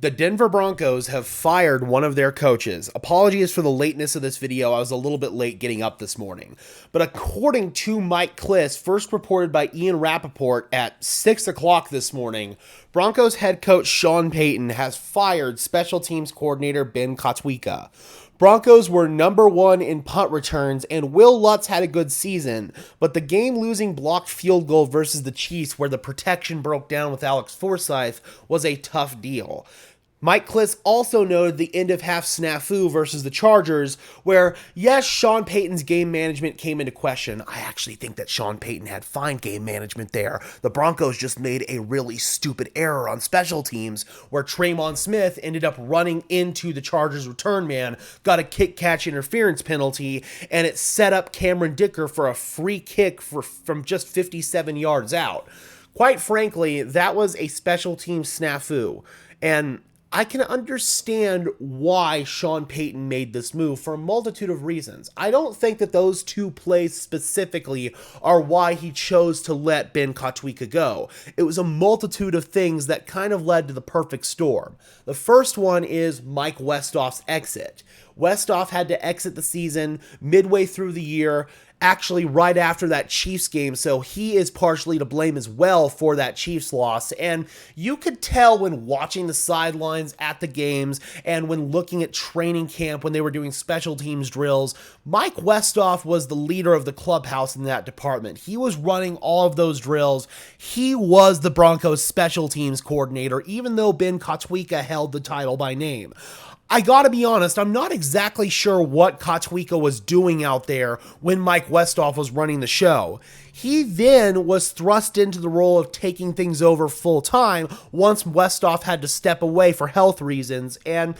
The Denver Broncos have fired one of their coaches. Apologies for the lateness of this video. I was a little bit late getting up this morning. But according to Mike Kliss, first reported by Ian Rappaport at 6 o'clock this morning, Broncos head coach Sean Payton has fired special teams coordinator Ben Kotwica. Broncos were number one in punt returns, and Will Lutz had a good season, but the game-losing blocked field goal versus the Chiefs, where the protection broke down with Alex Forsyth, was a tough deal. Mike Kliss also noted the end-of-half snafu versus the Chargers, where, yes, Sean Payton's game management came into question. I actually think that Sean Payton had fine game management there. The Broncos just made a really stupid error on special teams, where Traymon Smith ended up running into the Chargers return man, got a kick-catch interference penalty, and it set up Cameron Dicker for a free kick from just 57 yards out. Quite frankly, that was a special team snafu, and I can understand why Sean Payton made this move for a multitude of reasons. I don't think that those two plays specifically are why he chose to let Ben Kotwica go. It was a multitude of things that kind of led to the perfect storm. The first one is Mike Westhoff's exit. Westhoff had to exit the season midway through the year, actually right after that Chiefs game, so he is partially to blame as well for that Chiefs loss. And you could tell when watching the sidelines at the games and when looking at training camp when they were doing special teams drills, Mike Westhoff was the leader of the clubhouse in that department. He was running all of those drills. He was the Broncos special teams coordinator, even though Ben Kotwica held the title by name. I gotta be honest, I'm not exactly sure what Kotwica was doing out there when Mike Westhoff was running the show. He then was thrust into the role of taking things over full time once Westhoff had to step away for health reasons, and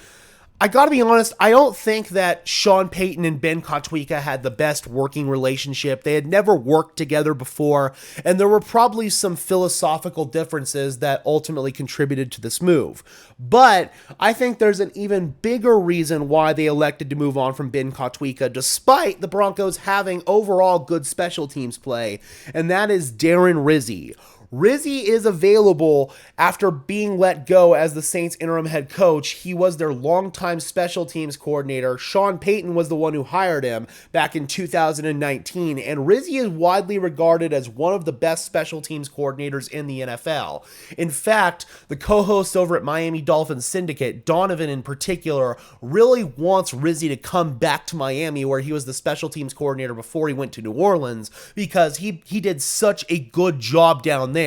I gotta be honest, I don't think that Sean Payton and Ben Kotwica had the best working relationship. They had never worked together before, and there were probably some philosophical differences that ultimately contributed to this move. But I think there's an even bigger reason why they elected to move on from Ben Kotwica, despite the Broncos having overall good special teams play, and that is Darren Rizzi. Rizzi is available after being let go as the Saints interim head coach. He was their longtime special teams coordinator. Sean Payton was the one who hired him back in 2019, and Rizzi is widely regarded as one of the best special teams coordinators in the NFL. In fact, the co-host over at Miami Dolphins Syndicate, Donovan in particular, really wants Rizzi to come back to Miami, where he was the special teams coordinator before he went to New Orleans, because he did such a good job down there.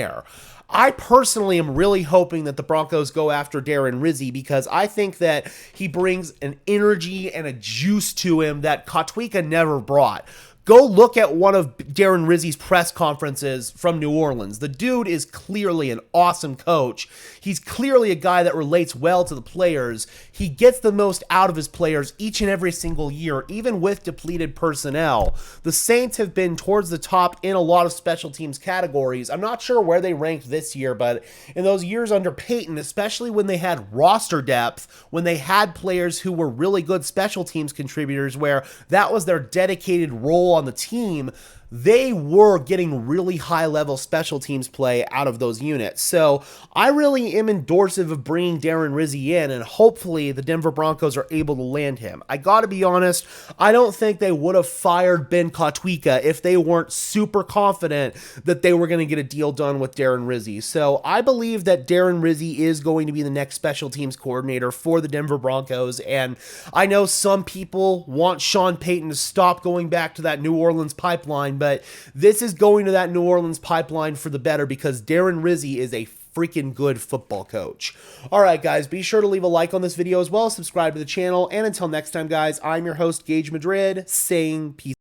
I personally am really hoping that the Broncos go after Darren Rizzi, because I think that he brings an energy and a juice to him that Kotwica never brought. Go look at one of Darren Rizzi's press conferences from New Orleans. The dude is clearly an awesome coach. He's clearly a guy that relates well to the players. He gets the most out of his players each and every single year, even with depleted personnel. The Saints have been towards the top in a lot of special teams categories. I'm not sure where they ranked this year, but in those years under Payton, especially when they had roster depth, when they had players who were really good special teams contributors, where that was their dedicated role on the team, they were getting really high-level special teams play out of those units. So I really am endorsive of bringing Darren Rizzi in, and hopefully the Denver Broncos are able to land him. I gotta be honest, I don't think they would have fired Ben Kotwica if they weren't super confident that they were going to get a deal done with Darren Rizzi. So I believe that Darren Rizzi is going to be the next special teams coordinator for the Denver Broncos, and I know some people want Sean Payton to stop going back to that New Orleans pipeline, but this is going to that New Orleans pipeline for the better, because Darren Rizzi is a freaking good football coach. All right, guys, be sure to leave a like on this video as well as subscribe to the channel. And until next time, guys, I'm your host, Gage Madrid, saying peace.